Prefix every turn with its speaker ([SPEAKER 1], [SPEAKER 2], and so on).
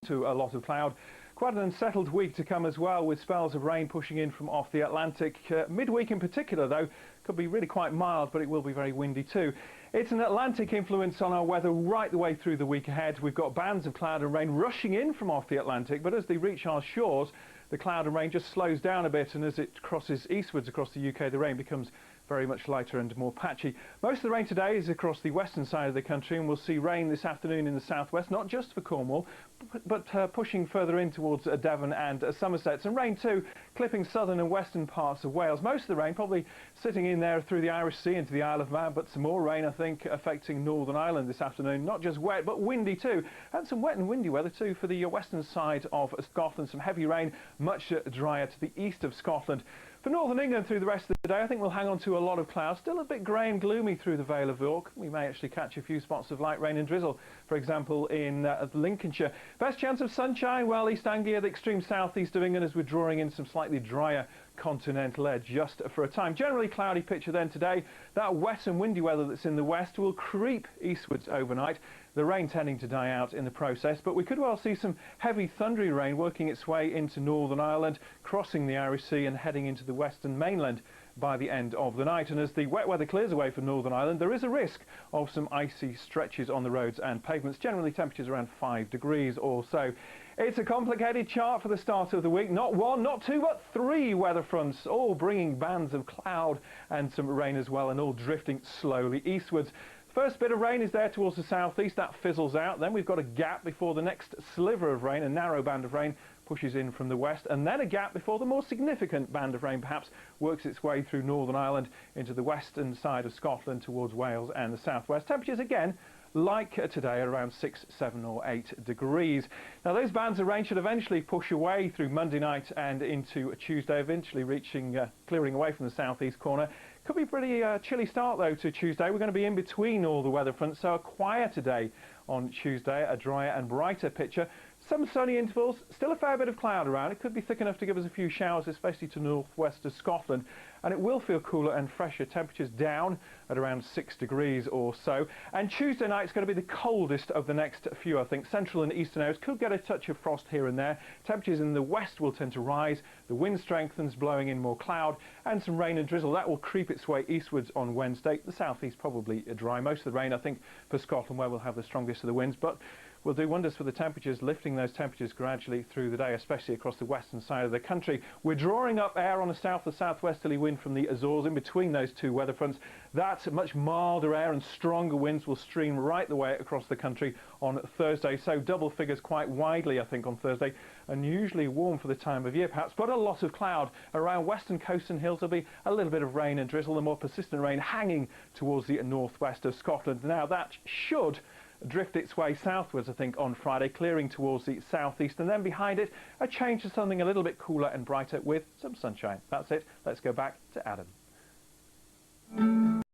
[SPEAKER 1] to a lot of cloud. Quite an unsettled week to come as well, with spells of rain pushing in from off the Atlantic. Midweek in particular, though, could be really quite mild, but it will be very windy too. It's an Atlantic influence on our weather right the way through the week ahead. We've got bands of cloud and rain rushing in from off the Atlantic, but as they reach our shores, the cloud and rain just slows down a bit, and as it crosses eastwards across the UK, the rain becomes very much lighter and more patchy. Most of the rain today is across the western side of the country, and we'll see rain this afternoon in the southwest, not just for Cornwall, but pushing further in towards Devon and Somerset. Some rain too, clipping southern and western parts of Wales. Most of the rain probably sitting in there through the Irish Sea into the Isle of Man, but some more rain, I think, affecting Northern Ireland this afternoon. Not just wet, but windy too, and some wet and windy weather too for the western side of Scotland. Some heavy rain, much drier to the east of Scotland. For northern England through the rest of the day, I think we'll hang on to a lot of clouds. Still a bit grey and gloomy through the Vale of York. We may actually catch a few spots of light rain and drizzle, for example, in Lincolnshire. Best chance of sunshine, well, East Anglia, the extreme southeast of England, as we're drawing in some slightly drier continental air just for a time. Generally cloudy picture then today. That wet and windy weather that's in the west will creep eastwards overnight. The rain tending to die out in the process, but we could well see some heavy thundery rain working its way into Northern Ireland, crossing the Irish Sea and heading into the western mainland by the end of the night. And as the wet weather clears away from Northern Ireland, there is a risk of some icy stretches on the roads and pavements. Generally temperatures around 5 degrees or so. It's a complicated chart for the start of the week. Not one, not two, but three weather fronts, all bringing bands of cloud and some rain as well, and all drifting slowly eastwards. First bit of rain is there towards the southeast. That fizzles out. Then we've got a gap before the next sliver of rain, a narrow band of rain pushes in from the west, and then a gap before the more significant band of rain perhaps works its way through Northern Ireland into the western side of Scotland towards Wales and the southwest. Temperatures again like today, around 6, 7 or 8 degrees. Now those bands of rain should eventually push away through Monday night and into Tuesday, eventually reaching, clearing away from the southeast corner. Could be a pretty chilly start though to Tuesday. We're going to be in between all the weather fronts, so a quieter day on Tuesday, a drier and brighter picture. Some sunny intervals, still a fair bit of cloud around. It could be thick enough to give us a few showers, especially to northwest of Scotland. And it will feel cooler and fresher. Temperatures down at around 6 degrees or so. And Tuesday night is going to be the coldest of the next few, I think. Central and eastern areas could get a touch of frost here and there. Temperatures in the west will tend to rise. The wind strengthens, blowing in more cloud and some rain and drizzle. That will creep its way eastwards on Wednesday. The southeast probably dry. Most of the rain, I think, for Scotland, where we'll have the strongest of the winds. But will do wonders for the temperatures, lifting those temperatures gradually through the day, especially across the western side of the country. We're drawing up air on a south or southwesterly wind from the Azores in between those two weather fronts. That much milder air and stronger winds will stream right the way across the country on Thursday. So double figures quite widely, I think, on Thursday. Unusually warm for the time of year, perhaps, but a lot of cloud. Around western coasts and hills, there'll be a little bit of rain and drizzle, the more persistent rain hanging towards the northwest of Scotland. Now that should drift its way southwards, I think, on Friday, clearing towards the southeast, and then behind it a change to something a little bit cooler and brighter with some sunshine. That's it. Let's go back to Adam.